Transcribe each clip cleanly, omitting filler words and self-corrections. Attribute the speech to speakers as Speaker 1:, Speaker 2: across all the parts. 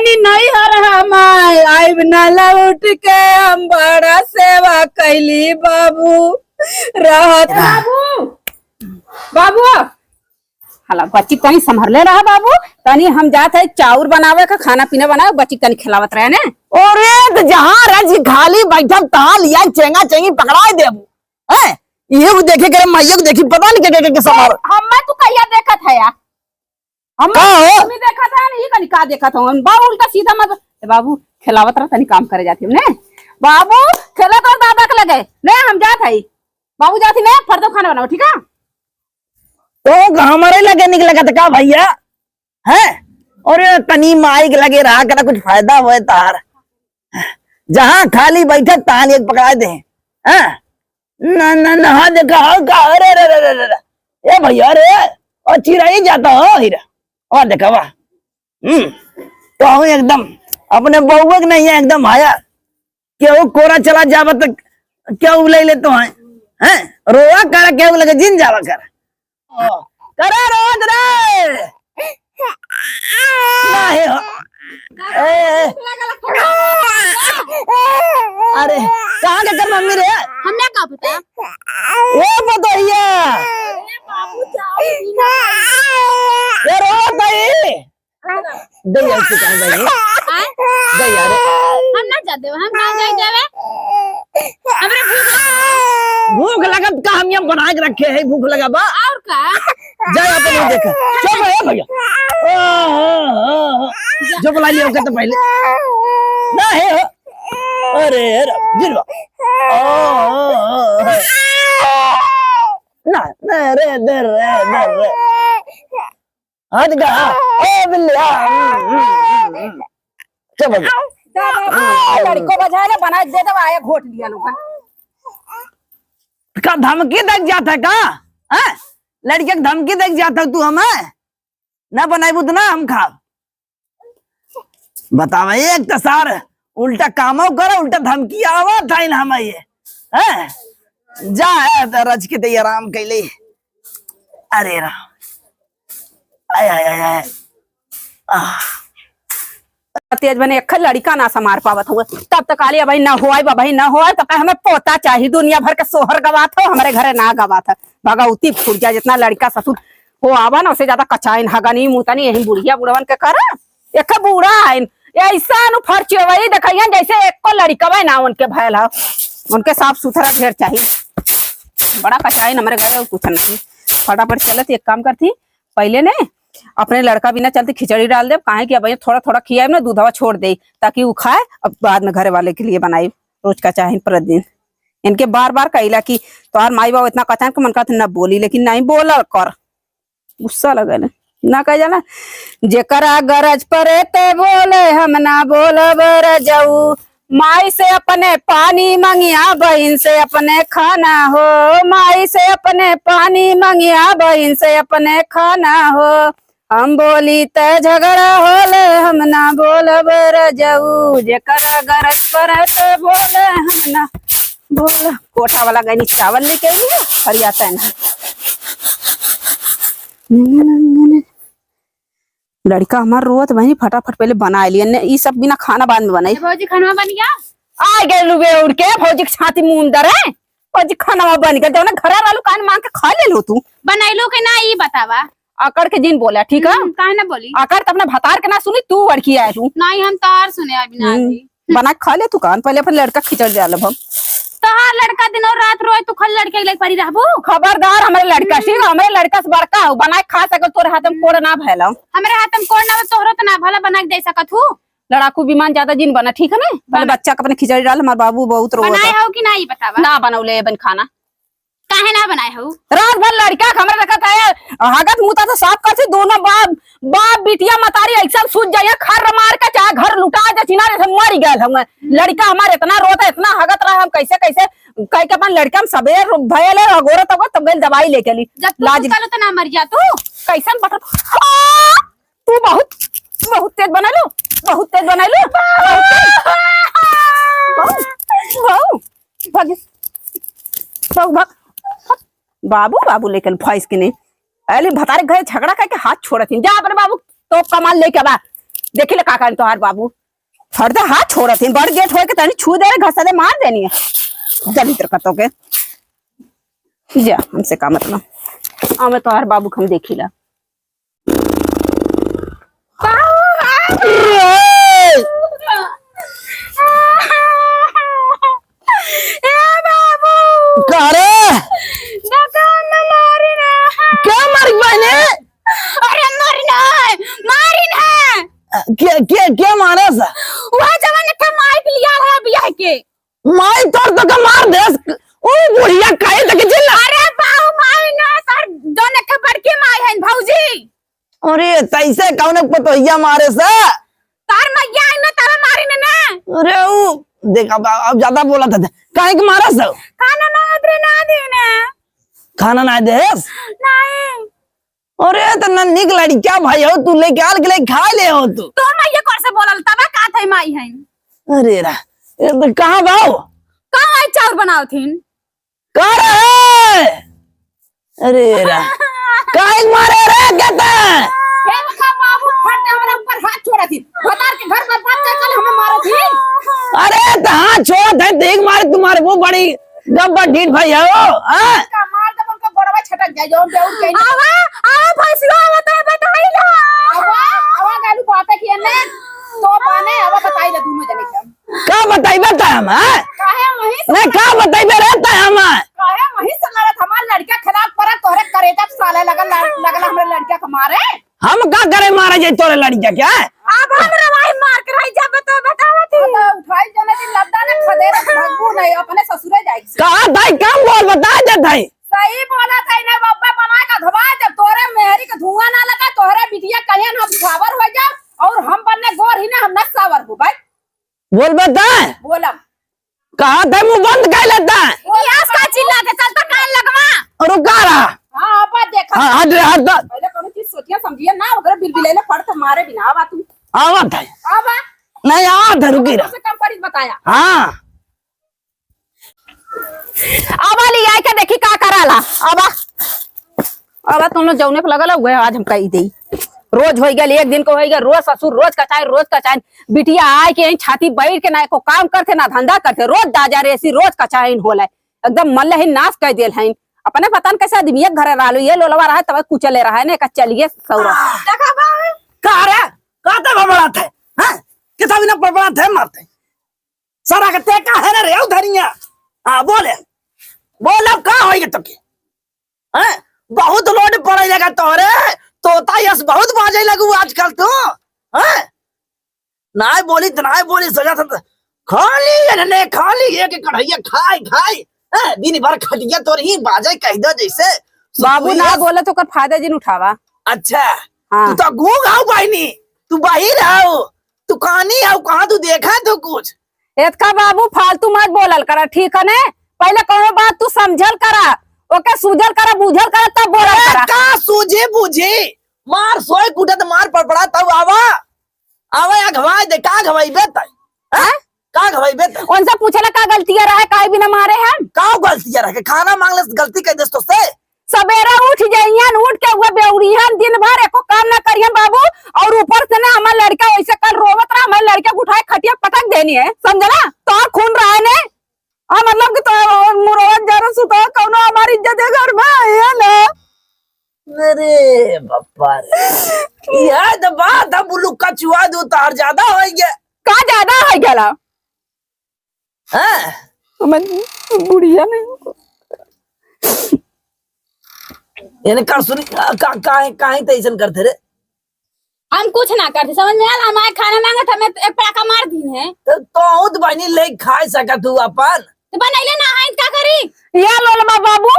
Speaker 1: तनी नहीं हर हमाय आइब न लौट के हम बड़ा सेवा कैली बाबू रहत
Speaker 2: बाबू बाबू हला बच्ची तनी संभरले रहा बाबू। तनी हम जात है चाउर बनावे का खाना पीना बनावे बच्ची तनी खिलावत रहे ने।
Speaker 3: अरे तो जहाँ रज खाली बैठल तहाँ लिया चेंगा चेंगी पकड़ा देबू हैं। ये वो देखे करे मैया को देखी पता नहीं के समार
Speaker 2: हम्मे तू कहिया देखत है या हम्मे देखत है ये कनी का देखत हूं बाबू उल्टा सीधा मत बाबू खिलावत रहा तनी काम करे जाती ने बाबू खेला तो दादा के लगे ने हम जात है बाबू जाती ने फर दो खाना बनाओ ठीक है।
Speaker 3: तो हमारे लगे निकलेगा तो का भैया है। और तनी माई के लगे रहा कर कुछ फायदा हुए तार जहाँ खाली बैठक तहाँ एक पकड़ा दे हैं। ना ना नहा देखा का अरे रे रे रे रे ए भैया रे और चिरा ही जाता हो हीरा और देखा वाह तो हूँ एकदम अपने बहुए के नहीं है एकदम आया क्यों कोरा चला जावा तो क्या ले ले तो हैं रोआ कर क्या लगे जिन जावा कर करे रोज रे नहीं हो अरे कहाँ के कर मम्मी रे
Speaker 2: हमने का पता
Speaker 3: वो बताइए ये रो ताई दे यार तू कहाँ गई दे यार
Speaker 2: हम ना जाते हम ना जाई देवे हमरे
Speaker 3: भूख लगत का हम यहाँ बना के रखे है भूख लगा बा
Speaker 2: और का
Speaker 3: जाए अपन देखा चल है भैया जो बुला लिया तो पहले ना है अरे गिरवा ना ना रे दर रे हट गा ओ बिल्ला चल
Speaker 2: लड़को बजाए बना दे दो आया घोट लिया लोग
Speaker 3: का धमकी देख जाता का हैं लड़के की धमकी देख जाता तू हमें ना बनाई तो ना हम खा बतावा एक तो सार उल्टा कामो करो उल्टा धमकी आवा था इन हम ये हैं जा है तो रज के ते आराम कैले अरे राम आय आय आय
Speaker 2: तेज बने एक लड़का ना समार पावत हुआ तब तक आलिया भाई ना हुआ भाई ना हुआ तो हमें पोता चाहिए दुनिया भर के सोहर गवा था हमारे घरे ना गवा था भगवती फूट जाए जितना लड़का ससुर हो आवा ना उससे ज्यादा कचाइन हगनी मुतनी यही बुढ़िया बुढ़वन के कर एक बूढ़ा आइन ऐसा फर्च वही देखिए जैसे एक को लड़का ना उनके भयल है उनके साफ सुथरा ढेर चाहिए बड़ा कचाइन हमारे घरे कुछ नहीं फटाफट चलत एक काम करती पहले ने अपने लड़का बिना चलते खिचड़ी डाल दे काहे कि भैया थोड़ा थोड़ा खियाए ना दूधवा छोड़ दे ताकि वो खाए अब बाद में घरे वाले के लिए बनाई रोज का चाहे प्रतिदिन इनके बार बार कहला कि तोहार माई बाबू इतना कचान के मन का न बोली लेकिन नहीं बोला कर गुस्सा लगे ना कह जाना जेकरा गरज परे ते बोले हम ना बोलब रजऊ माई से अपने पानी मंगिया बहन से अपने खाना हो माई से अपने पानी मंगिया बहन से अपने खाना हो हम बोली त झगड़ा होले हम ना बोलब रजऊ जेकरा गरज पर ते बोले हम ना बोल कोठा वाला गनी चावल लेके आई हरियाता है ना लड़का हमार रोत वही फटाफट पहले बना लिया ये सब बिना खाना बाद में बनाई
Speaker 4: फौजी खाना बन गया
Speaker 2: आ गए लुबे उड़ के फौजी की छाती मुंह अंदर है फौजी खाना बन गया ना घर वालों कान मांग के खा ले लो तू
Speaker 4: बनैलो के ना ये बतावा
Speaker 2: आकर के दिन बोला ठीक है
Speaker 4: काहे ना बोली
Speaker 2: आकर तो अपना भतार के ना सुनी तू अड़की आए तू
Speaker 4: नहीं हम तार सुने अभी ना जी
Speaker 2: बना के खा ले तू कान पहले अपने लड़का खिचड़ जाल हम
Speaker 4: तोहार लड़का दिन और रात रोज तू खल लड़के के लिए परी रहबो
Speaker 2: खबरदार हमारे लड़का ठीक है हमारे लड़का से बड़का हो बना के खा सके तोरे हाथ में कोड़ ना भैला
Speaker 4: हमरे हाथ में कोड़ ना तोहरो तो ना भला बना के दे सकत हूं
Speaker 2: लड़ाकू विमान ज्यादा जिन बना ठीक है ना पहले बच्चा का अपने खिचड़ी डाल हमारे बाबू बहुत रोता
Speaker 4: बनाए हो कि ना ये बतावा
Speaker 2: ना बनौले बन खाना
Speaker 4: काहे ना बनाए हो
Speaker 2: रात भर लड़का हमरा रखत है हागत मुता तो साफ कर से दोनों बाप बिटिया मतारी ऐसा सूझ जाए खर मार के चाहे घर लुटा दे चिनारे से मर गए हम लड़का हमारे इतना रोता इतना हगत रहा हम कैसे कैसे कह के अपन लड़का हम सबेर भयले अगोरत हो तब गई दवाई लेके ली
Speaker 4: लाज तो ना मर जा तू
Speaker 2: कैसन बटर तू बहुत बहुत तेज बना लो बहुत तेज बना लो बाबू बाबू लेकिन फैस के नहीं अरे भतारे गए झगड़ा करके हाथ छोड़े थी जा अपने बाबू तो कमाल लेके बा देखी ले का करी तोहार बाबू फर्दा हाथ छोड़त हिन बड़ गेट होए के तनी छू दे घसा दे मार देनी है दलित्र कतो के जा हमसे का मतलब हमें तोहार बाबू हम देखी ला
Speaker 3: क्या मारी बहने?
Speaker 4: अरे मारी ना
Speaker 3: क्या मारे सा?
Speaker 4: वह जवान का माइक लिया है बियाह के
Speaker 3: माई तोड़ तो का मार दे ओ बुढ़िया काहे तक जिल।
Speaker 4: अरे बाऊ माई ना सर दोने के बड़की माई है भौजी।
Speaker 3: अरे तैसे कौन पतोहिया मारे सा?
Speaker 4: तार मैया है ना तारा मारी ना।
Speaker 3: अरे वो देखा अब ज्यादा बोला था काहे के मारा सा?
Speaker 4: खाना ना अदरे ना देना
Speaker 3: खाना ना देस
Speaker 4: नहीं।
Speaker 3: अरे तो निक लड़ी क्या भाई हो तू लेके आल के ले खा ले हो तू
Speaker 4: तो मैया कौन से बोलल तबे का थे माई है।
Speaker 3: अरे रा ये तो कहां बाऊ
Speaker 4: कहां आई चाउर बनाओ थीन
Speaker 3: का रे? अरे रा काहे मारे रे कहता
Speaker 4: हे का बाबू फट दे हमरा ऊपर हाथ छोड़ा थी भतार के घर पर बात कर कल हमें मारो थी।
Speaker 3: अरे तो हाथ छोड़ दे देख मारे तुम्हारे वो बड़ी गब्बर ढीठ भाई है वो हां
Speaker 4: का मार दे उनका गोड़वा छटक जाए जो बेउर के आवा आवा भैंसिया बता बताई ला आवा गालू बात है कि ने तो पाने आवा बताई ला दोनों जने
Speaker 3: का बताइबे त हम हां
Speaker 4: काहे वही
Speaker 3: नहीं का बताइबे रहता है हम
Speaker 4: काहे वही से लड़त हमार लड़का खिलाफ पर तोहरे करेजा साले लगल हमरे लड़का के मारे
Speaker 3: हम का करे मारे जे तोरे लड़किया क्या
Speaker 4: अब हमरा भाई मार के रही जब तो बतावती उठाई जने दिन लद्दा ने खदेरे भगबू नहीं अपने ससुरे जाई
Speaker 3: कहा भाई काम बोल बता दे भाई
Speaker 4: सही बोला था ने बाबा बना का धवा जब तोरे मेहरी का धुआं ना लगा तोहरे बिटिया कहिए ना सावर हो जा और हम बनने गोर ही ना हम न सावर हो भाई
Speaker 3: बोल बता
Speaker 4: बोला
Speaker 3: कहा था मुंह बंद कर लेता
Speaker 4: यास का चिल्लाते चलता कान लगवा
Speaker 3: रुका रहा
Speaker 4: हां आपा देखा
Speaker 3: हां हट
Speaker 4: पहले कोनो चीज सोचिए समझिए ना ओकरे बिलबिलेले फड़ तो मारे बिना आवा तू
Speaker 3: आवत है
Speaker 4: आवा
Speaker 3: नहीं आवत है रुकी रहा
Speaker 4: से कम करी बताया
Speaker 3: हां
Speaker 2: आवा ले आए के देखी का कराला आवा तुम लोग जौने पे लगल हुए आज हम कही दे रोज हो गया एक दिन को हो गया रोज ससुर रोज कचाइन बिटिया आए के यहीं छाती बैठ के ना एको काम करते ना धंधा करते रोज दाजा रेसी रोज कचाइन होला एकदम मल्ले ही नाश कर देल है अपने पता न कैसे आदमी घरे रालू ये लोलवा रहा तब कुचले रहा है ना चलिए सौरा
Speaker 4: देखा बाबू
Speaker 3: का रे का ते बबड़ा थे हैं किसा भी ना बबड़ा थे मारते सारा के ते का है रे उधरिया हां बोल अब का होई तो के हैं बहुत लोड पड़े लगा तोरे तोता यस बहुत बाजे लगू आजकल तो हैं नाय बोली सजा था खाली एक कढ़ैया खाई दिन भर खटिया तो नहीं बाजे कह दो जैसे
Speaker 2: बाबू ना बोले तो कर फायदा जिन उठावा
Speaker 3: अच्छा
Speaker 2: हाँ।
Speaker 3: तू तो गूंग आओ बहनी तू बाहर आओ तू कहानी आओ कहाँ तू देखा तो कुछ
Speaker 2: एतका बाबू फालतू मत बोलल करा ठीक है ने पहले कोनो बात तू समझल करा ओके सूझल करा बुझल करा तब बोलल करा
Speaker 3: का सूझे बुझे मार सोए कूटत मार पड़पड़ा तब आवा या घवाई दे का घवाई बेत हैं का घवाई बेत
Speaker 2: उनसे पूछला का गलतियां रहे काहे बिना मारे हम
Speaker 3: का गलती रखे खाना मांगले गलती कह दे तो से
Speaker 2: सवेरा उठ जाइयन उठ के हुआ बेउड़ियन दिन भर एको काम ना करियन बाबू और ऊपर से ना हमार लड़का ऐसे कल रोवत रहा हमारे लड़के को उठाए खटिया पटक देनी है समझला तो खून रहा है ने मतलब कि तो मुरवत जरा सुता कौनो हमारी इज्जत है घर में है ना
Speaker 3: अरे बापा रे यार तो बात अब लुक्का चुआ दो तार ज्यादा हो गया
Speaker 2: का ज्यादा है गला
Speaker 3: हां
Speaker 2: मैं बुढ़िया नहीं
Speaker 3: यानी कर सुनी काहे तैसन करते रे
Speaker 4: हम कुछ ना करते समझ में आला हमारे खाना मांगे था मैं एक पटाखा मार दी है
Speaker 3: तो तो बहनी ले खाए सका तू अपन
Speaker 4: तो बनैले ना है का करी
Speaker 2: ये लोलमा बाबू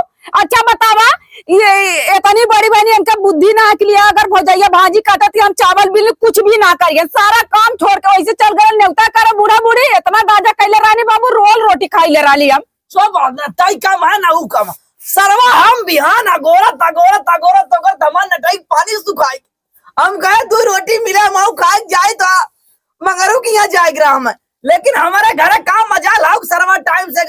Speaker 2: अच्छा बतावा ये इतनी बड़ी बहनी हमका बुद्धि ना के लिए अगर भौजैया भाजी काटती हम चावल बिल कुछ भी ना करिए सारा काम छोड़ के वैसे चल गए नेवता करे बूढ़ा बूढ़ी इतना दादा कैले रानी बाबू रोल रोटी खाई ले राली हम
Speaker 3: सब तई काम है ना ऊ काम सरवा हम बिहान अगोरत तो कर धमान नटाई पानी सुखाई हम कहे तू रोटी मिले माऊ खाए जाए तो मगरू की यहाँ जाए ग्राम में लेकिन हमारे घर काम मजा लाओ सरवा टाइम से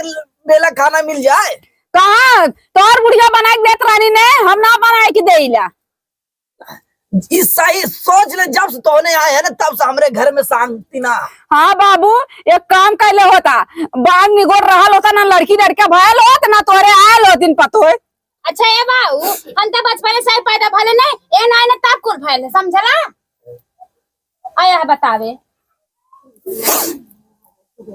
Speaker 3: बेला खाना मिल जाए
Speaker 2: कहा तोर बुढ़िया बनाए देत रानी ने हम ना बनाए कि देइला
Speaker 3: इस सही सोच ले, जब से तोने आए है ना तब से हमरे घर में शांति ना।
Speaker 2: हाँ बाबू, एक काम कैले होता, बाग निगोर रहल होता ना, लड़की लड़का भयल होत ना, तोरे आयल होतिन पतो है।
Speaker 4: अच्छा ये बाऊ हम तो बचपन से पैदा भले नहीं ए ना ना तब कुल भले समझला। आया बतावे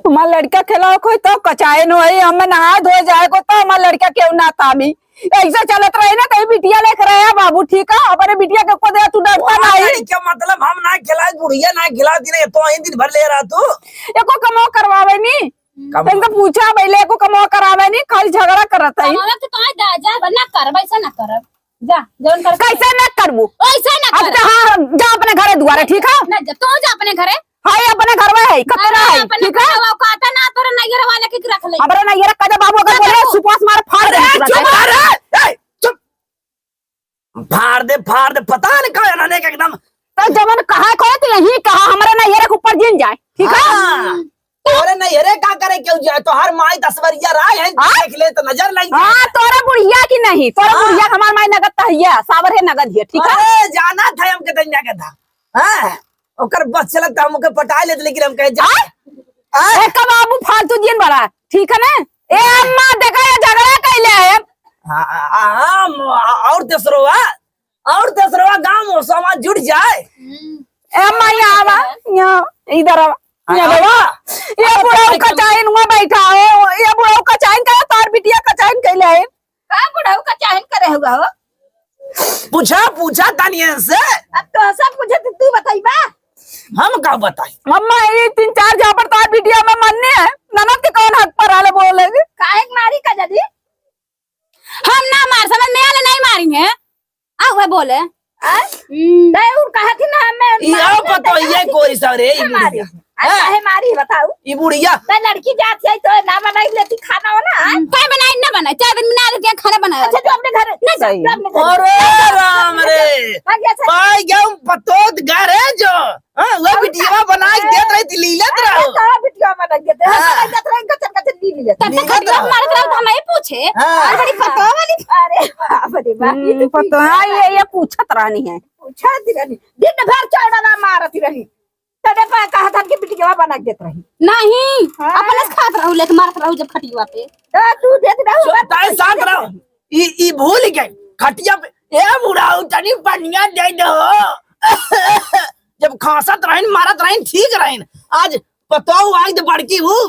Speaker 2: तुम्हारा लड़का खिलाओ कोई तो कचाए न होई, हमें नहा धोए जाए को तो हमारा लड़का क्यों ना तामी ऐसा चलत रहे ना, कहीं बिटिया लेकर आया बाबू, ठीक है अपने बिटिया के को दे, तू डरता नहीं
Speaker 3: क्या मतलब हम ना खिलाए, बुढ़िया ना खिलाती नहीं तो दिन भर ले रहा तू।
Speaker 2: एको कमो करवावे नी, इनको पूछा पहले एको कमो करावे नी, खाली झगड़ा करत है।
Speaker 4: हमरा तो कहां जा जा ना कर वैसा ना कर, जा जौन कर
Speaker 2: कैसे ना करबू
Speaker 4: वैसा ना कर।
Speaker 2: हाँ जा अपने घरे दुआरे, ठीक है
Speaker 4: ना जा तू जा अपने घरे।
Speaker 2: हाँ अपने घर में है कतना है,
Speaker 4: अपने
Speaker 2: ठीक है
Speaker 4: वो कहता ना तोरे नैयर वाले के रख ले।
Speaker 2: हमारा ना ये रखा जा बाबू, अगर बोले सुपास मार फाड़ दे,
Speaker 3: चुप चुप फाड़ दे पता नहीं कहा ना एकदम।
Speaker 2: तो जवन कहा को तो यही कहा हमारा ना ये ऊपर जिन जाए, ठीक है
Speaker 3: तोरे नहीं रे का करे क्यों जाए, तो हर माई तस्वरिया राय है देख ले तो नजर लग जाए।
Speaker 2: हाँ तोरा बुढ़िया की नहीं, तोरा बुढ़िया हमार माई नगद तहिया सावर है नगद है, ठीक है
Speaker 3: अरे जाना था हम के तन्या के था। हां ओकर बस चलत हम के पटा ले, लेकिन हम कहे जा
Speaker 2: ए का बाबू फालतू दिन बड़ा, ठीक है ना। ए अम्मा देखा ये झगड़ा कैले है।
Speaker 3: हां और तेसरवा गांव समाज जुड़ जाए।
Speaker 2: ए अम्मा यहाँ आवा, यहाँ इधर आवा, ये बुढ़ा कचाइन हुआ बैठा है, ये बुढ़ा कचाइन का तार बिटिया कचाइन कैले है।
Speaker 4: का बुढ़ाऊ का चाहन करे हुआ हो,
Speaker 3: पूछा तानिया से।
Speaker 4: अब तो सब मुझे तू बताइबा,
Speaker 3: हम का बताई
Speaker 2: अम्मा ये 3-4 जहाँ पर तार बिटिया में मानने है, ननद के कौन हक पर आले बोलेंगे,
Speaker 4: काहे मारी का जदी हम ना मार, समझ में आले नहीं मारी है। आ हुए बोले दे उर कहा थी ना मैं
Speaker 3: ये पतो ये कोई सरे
Speaker 4: मारी काहे मारी बताऊ।
Speaker 3: ई बुढ़िया
Speaker 4: ते लड़की जात है तो ना बनाई लेती खाना हो ना, काय बनाई ना बनाई 4 दिन बना देती खाना बनाया। अच्छा तू अपने घर नहीं जा, तू अपने घर।
Speaker 3: अरे राम रे पाई गया पतोत घर है जो। हां वो बिटिया बना के देत रही लीलत रहो,
Speaker 4: सारा बिटिया बना के देते हैं देत रहे कचन कचन लीलत तब तक हम मार कर हमें पूछे और बड़ी पतो वाली। अरे बाप रे बाप
Speaker 2: पता है ये पूछत रहनी है,
Speaker 4: पूछा रही दिन भर चढ़ना मारती रही, तने पा कहा था कि बिटिया बना के देत रही नहीं अपने खात रहू लेके मारत रहू जब खटिया पे तू देत रहू
Speaker 3: ताए साथ रहो। ई भूल गए खटिया पे ए बुढ़ाऊ तनी पनिया दे दो। जब खांसत रहन मारत रहन ठीक रहन, आज पतो आज बड़की हूं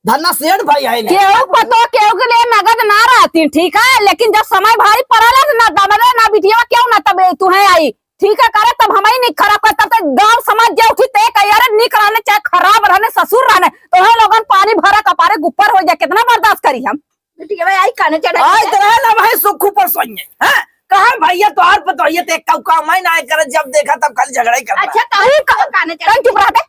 Speaker 3: धन्ना सेठ भाई है ने
Speaker 2: केहू पतो केहू के लिए नगद ना रहती, ठीक है लेकिन जब समय भारी पड़ेला ना दमरे ना बिटिया क्यों ना तब तू है आई, ठीक है करे तब हम ही नहीं खराब कर, तब तक गांव समाज जो उठी ते कयारे नहीं कराने चाहे खराब रहने ससुर रहने तो हम लोगन पानी भरा कपारे गुप्पर हो जाए, कितना बर्दाश्त करी हम।
Speaker 4: बिटिया भाई आई काने चढ़ा
Speaker 3: आज तरह ना भाई सुख ऊपर सोइए हैं कहा भैया तो और पतो ये ते काम ही ना करे, जब देखा तब खाली झगड़ा ही करता।
Speaker 4: अच्छा काने चढ़ा
Speaker 2: चुप रहते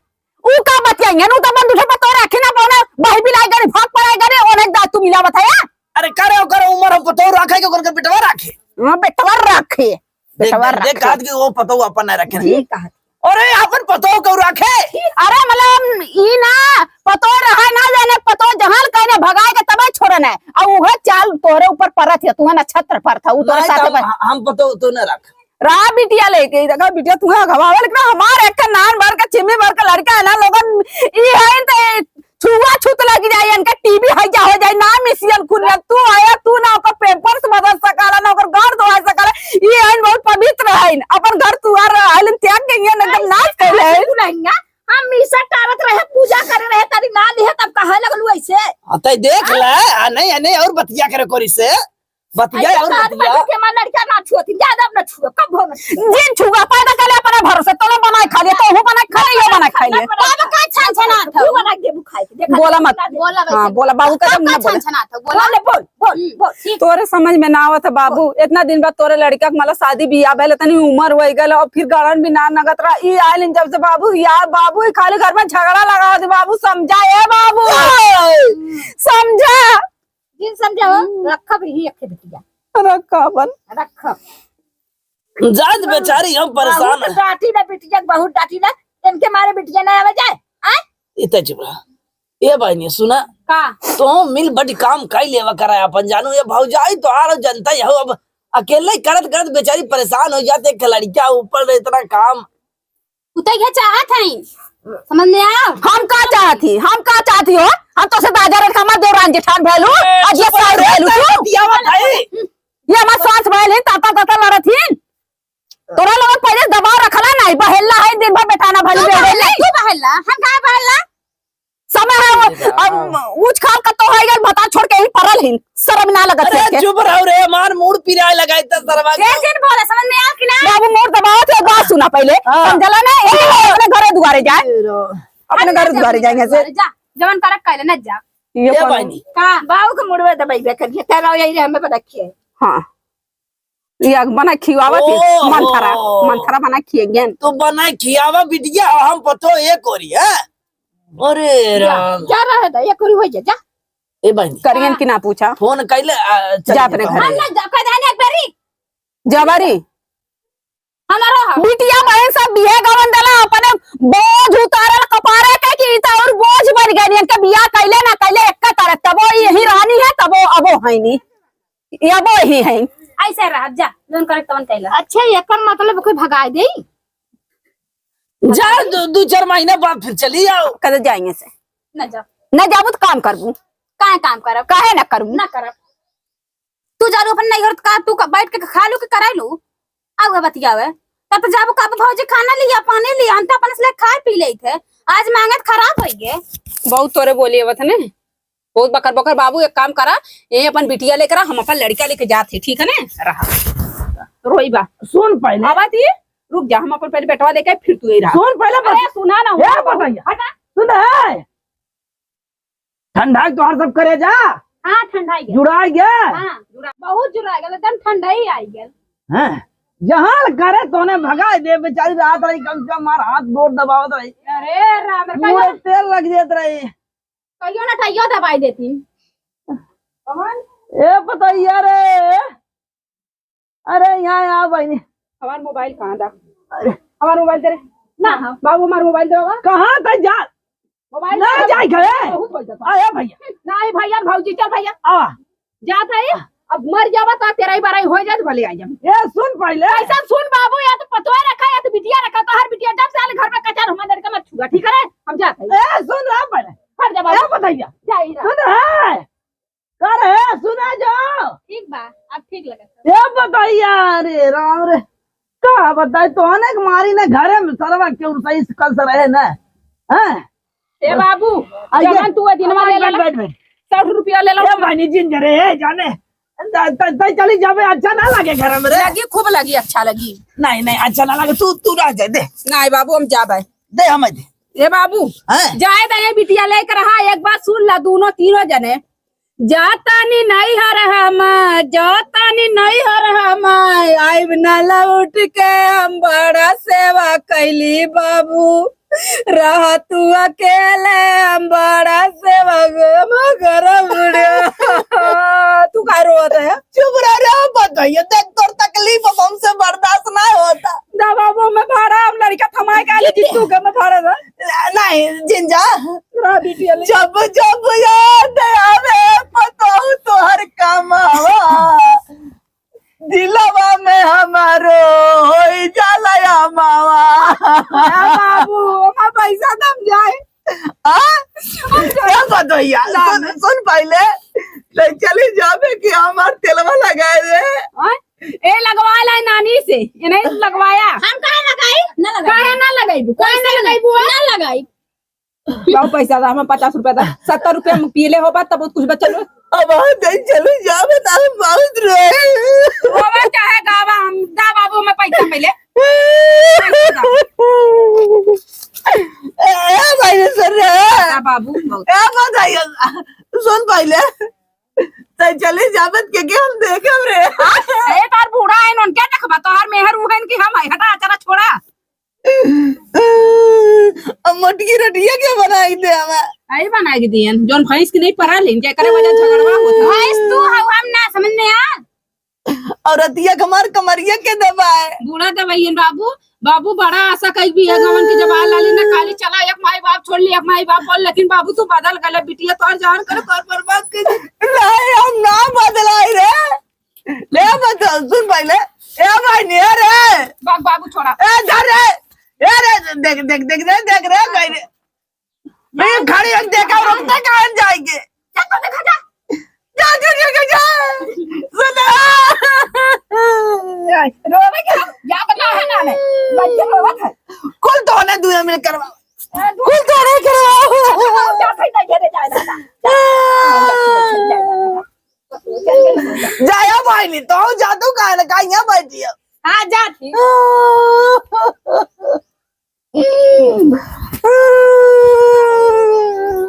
Speaker 2: ऊ का बतियाइए नु तो बंद उठे पतो रखे ना पाना भाई भी लाई गरी भाग पड़ाई गरे और एक दातु मिला बताया।
Speaker 3: अरे करे उम्र हम पतो रखे के कर बिटवा रखे,
Speaker 2: हां बेटवा रखे बेटवा
Speaker 3: देख हाथ की वो पतो अपन नहीं रखे
Speaker 2: ठीक कहा।
Speaker 3: अरे अपन पतो को रखे।
Speaker 2: अरे मतलब ई ना पतो रहा ना जाने पतो जहां कहने भगाए के तबे छोड़न है और वो चाल तोरे ऊपर परत है, तू नक्षत्र पर था वो तोरे साथे
Speaker 3: हम पतो तो न रख
Speaker 2: रा बिटिया लेके देखा बिटिया तू घवावे लेकिन हमारे एक नान भर के चिम्मी भर के लड़का है ना लोगन ई है ते छुआ छूत लग जाए इनका टीवी है जा हो जाए ना मिसियन खुनिया तू आया तू ना ओकर पेपर्स बदल सकाला ना ओकर घर धोआ सकाला, ई है बहुत पवित्र है अपन घर तू आ आइलन त्याग के ना एकदम नाच करे है
Speaker 4: नहीं हम मीसा टारत रहे पूजा करे रहे तारी ना लिहे तब कहे लगलू ऐसे।
Speaker 3: अतः देख ले नहीं नहीं और बतिया करे कोरी से बतिया और बतिया
Speaker 4: के मां लड़का ना छुअती ज्यादा ना छुओ कब हो
Speaker 2: जिन छुआ पैदा करे अपने भरोसे तो ना बनाए खा ले तो वो बनाए खा ले ये बनाए खा ले
Speaker 4: बाबा का छन छना था तू बना के बुखाई देखा
Speaker 2: बोला मत
Speaker 4: बोला वैसे
Speaker 2: हां बोला बाबू का ना बोला
Speaker 4: छन छना था बोला बोल बोल बोल ठीक
Speaker 2: तोरे समझ में ना आवत बाबू, इतना दिन बाद तोरे लड़का के मतलब शादी बियाह भले तनी उम्र हो गल और फिर गड़न भी ना नगत रहा ई आइलन जब से बाबू यार बाबू खाली घर में झगड़ा लगा दे बाबू समझा ए बाबू समझा
Speaker 4: जिन समझाओ रखब ही अखे बिटिया
Speaker 2: रखावन
Speaker 4: रखब
Speaker 3: जाज बेचारी हम परेशान है।
Speaker 4: डांटी ना बिटिया बहुत डांटी ना इनके मारे बिटिया ना आवे जाए आ
Speaker 3: इतना चुप रहा। ये भाई ने सुना
Speaker 4: का
Speaker 3: तो मिल बड़ी काम काई लेवा कराया अपन जानू ये भौजाई तो आरो जनता ही हो। अकेले करत करत बेचारी परेशान हो जाते, एक लड़किया ऊपर इतना काम।
Speaker 4: उतर के चाहत है समझ में आया।
Speaker 2: हम का चाहती हो? हम तो से बाजार का मत दो जेठान भैलू आज ये साल भैलू ये मत सांस भैले ताता लड़थिन तोरा लोग पहले दबाव रखला नहीं बहेला है दिन भर बैठाना भैलू बेहेले
Speaker 4: तू बहला हम का बहला
Speaker 2: समय है अब ऊंच खाल का तो है गल बता छोड़ के ही परल हिन शर्म ना लगत है
Speaker 3: अरे चुप रहो रे, मार मूड पिराए लगाई त सरवा के।
Speaker 4: कैसे बोले समझ में आया कि ना।
Speaker 2: बाबू मोर दबाव थे बात सुना पहले समझला ना अपने घरे दुआरे जाए अपने घरे दुआरे जाएंगे से
Speaker 4: जा जवन करक कहले न जा
Speaker 3: ये बहनी
Speaker 4: का बाऊ के मुड़वे दबाई बे करिए तेरा यही हमें पता किए।
Speaker 2: हां ये बना खिवावत मंथरा बना खिएंगे
Speaker 3: तो बना खियावा बिटिया हम पतो ये कोरी है। अरे राम
Speaker 4: क्या रहे था ये कोरी हो जा
Speaker 3: ए बहनी
Speaker 2: करियन की ना पूछा
Speaker 3: फोन कैले
Speaker 2: जा अपने घर
Speaker 4: हम ना जा का जाने एक बेरी
Speaker 2: जबरी
Speaker 4: हमारा
Speaker 2: बिटिया बहन सब बिहे गवन दला अपने बोझ उतारल कपारे के की त और बोझ बन गई के बिया कैले ना कैले एक तरह तबो यही रानी है तबो अबो है नी अबो ही है
Speaker 4: ऐसे रह जा जोन करक तवन कहला। अच्छा एकर मतलब कोई भगाई दे
Speaker 3: जा दो चार महीने बाद फिर चली आओ।
Speaker 2: कदे जाएंगे से
Speaker 4: न जा
Speaker 2: न जाबू तो काम करबू
Speaker 4: काहे काम करब
Speaker 2: काहे ना करबू
Speaker 4: ना करब तू जारू अपन नहीं करत का तू बैठ के खा लू के कराई लू आगे बतियावे तब तो जाबू का भौजी खाना लिया पानी लिया हम तो अपन से खाए पी ले थे आज मांगत खराब हो गए
Speaker 2: बहुत तोरे बोली आवत ने बहुत बकर बकर बाबू एक काम करा ये अपन बिटिया लेकर हम अपन लड़का लेके जाते ठीक है ना रहा रोई बा
Speaker 3: सुन पहले
Speaker 2: आवाज ये रुक जा हम अपन पहले बेटवा लेके फिर तू ही रहा
Speaker 3: सुन पहले
Speaker 2: अरे सुना ना
Speaker 3: ये बताइए
Speaker 2: हटा
Speaker 3: सुन है ठंडा तो हर सब करे जा
Speaker 4: हां ठंडा गया
Speaker 3: जुड़ा गया
Speaker 4: हां जुड़ा बहुत जुड़ा गया एकदम ठंडा ही आई गया
Speaker 3: हैं जहां करे तोने भगा दे बेचारी रात रही कम से कम मार हाथ गोड़ दबावत रही
Speaker 4: अरे राम
Speaker 3: मुंह में तेल लग जात रही
Speaker 4: कहियो ना कहियो दवाई देती कौन
Speaker 3: ए बताइए रे अरे यहाँ आ बहनी
Speaker 2: हमारा मोबाइल कहाँ था
Speaker 3: अरे
Speaker 2: हमारा मोबाइल तेरे
Speaker 4: ना
Speaker 2: बाबू हमारा मोबाइल देगा
Speaker 3: कहाँ तक जा
Speaker 2: मोबाइल
Speaker 3: ना जाए गए
Speaker 2: बहुत पैसा था
Speaker 3: आया भैया
Speaker 2: नहीं भैया भौजी चल भैया
Speaker 3: आ
Speaker 2: जाता है अब मर जावा तो तेरा ही बाराई हो जाए तो भले आ जा
Speaker 3: ये सुन पहले
Speaker 2: ऐसा सुन बाबू या तो पतोया रखा या तो बिटिया रखा तो हर बिटिया जब साल घर में कचार हमारे लड़का मत छुआ ठीक है हम जाते हैं
Speaker 3: ए सुन रहा पहले
Speaker 2: हट जा
Speaker 3: ए
Speaker 2: बाबू
Speaker 3: बताइए
Speaker 2: जाइए
Speaker 3: सुन है कर है सुना जाओ
Speaker 4: ठीक बा अब ठीक लगा
Speaker 3: ये बताइए अरे राम रे का बताए तो अनेक मारी ने घरे में सरवा क्यों सही कल से रहे ना हैं
Speaker 2: ए बाबू
Speaker 3: आइए।
Speaker 2: जवन तू दिन में ले
Speaker 3: बैठ
Speaker 2: ला
Speaker 3: बैठ बैठ
Speaker 2: 60 रुपया ले लो
Speaker 3: ये बहनी जिंजरे है जाने चली जावे अच्छा ना लगे घर में रे
Speaker 2: लगी खूब लगी अच्छा लगी
Speaker 3: नहीं नहीं अच्छा ना लगे तू रह जाए दे
Speaker 2: नहीं बाबू हम जा भाई
Speaker 3: दे हमें दे
Speaker 2: ए बाबू
Speaker 3: हैं?
Speaker 2: जाए दे बिटिया लेकर रहा एक बार सुन ला दोनों तीनों जने जातानी नहीं हर हम जातानी नहीं हर हम आइब न लौट के हम बड़ा सेवा कैली बाबू रहा तू अकेले हम बड़ा सेवा घर तू का रोत है
Speaker 3: चुप रह रे बताइए देख तोर तकलीफ अब हमसे बर्दाश्त नहीं होता
Speaker 2: ना बाबू मैं भाड़ा हम लड़का थमा के आले जितू के मैं भाड़ा था
Speaker 3: नहीं जिंजा
Speaker 2: रहा बिटिया ले
Speaker 3: जब जब याद आवे बताऊ तो हर कमावा दिलवा में हमारो होई जाला या मावा
Speaker 2: बाबू हमारा पैसा दम जाए
Speaker 3: क्या बताइए सुन पहले ले चली जावे कि हमार तेलवा लगाए रे
Speaker 2: ए लगवा ला नानी से ये नहीं लगवाया
Speaker 4: हम काहे लगाई ना लगाई
Speaker 2: काहे ना लगाई काहे ना लगाई
Speaker 4: ना लगाई
Speaker 2: बहुत पैसा था हमें 50 रुपया था 70 रुपया में पीले हो बात तब कुछ बचल
Speaker 3: अब नहीं चलो जावे ना हम बहुत रोए
Speaker 2: होवे चाहे गावा हम दा बाबू में पैसा पहले
Speaker 3: ए भाई सर रे
Speaker 2: दा बाबू बहुत
Speaker 3: ए बताइए सुन पहले तो चले जावत के हम देखब रे
Speaker 2: ए तार बूढ़ा है नन क्या देखबा तोहार मेहर उहन की हम हटा चला छोड़ा
Speaker 3: मोटकी रोटिया के बनाई दे हमें
Speaker 2: आई बना के दियन जोन भैंस की नहीं परा लेन क्या करे वजह झगड़वा होता
Speaker 4: भैंस तू हम ना समझ में आ
Speaker 3: और रतिया कमर कमरिया के दबाए
Speaker 2: बूढ़ा दवाइयन बाबू बाबू बड़ा आशा कई भी है गवन के जवाहर लाली ने काली चला एक माई बाप छोड़ ली एक माई बाप बोल लेकिन बाबू तू बदल गला बिटिया तोर जान कर तोर बर्बाद कर
Speaker 3: नहीं हम ना बदलाई रे ले बता सुन पहले ए भाई ने रे
Speaker 2: बाबू छोड़ा
Speaker 3: ए धर रे ए रे देख रे भाई रे मैं खड़ी हूं देखा रुकते कहां जाएंगे
Speaker 2: जा तो देखा जा
Speaker 3: जा सुना
Speaker 2: रोवे क्या या बता है ना ने बच्चे रोवत है
Speaker 3: कुल तो ने दुनिया में करवा कुल तो ने करवा
Speaker 2: जा सही नहीं घेरे जाए
Speaker 3: जाया भाई नहीं तो जादू का लगा यहां बैठी है
Speaker 2: हां जाती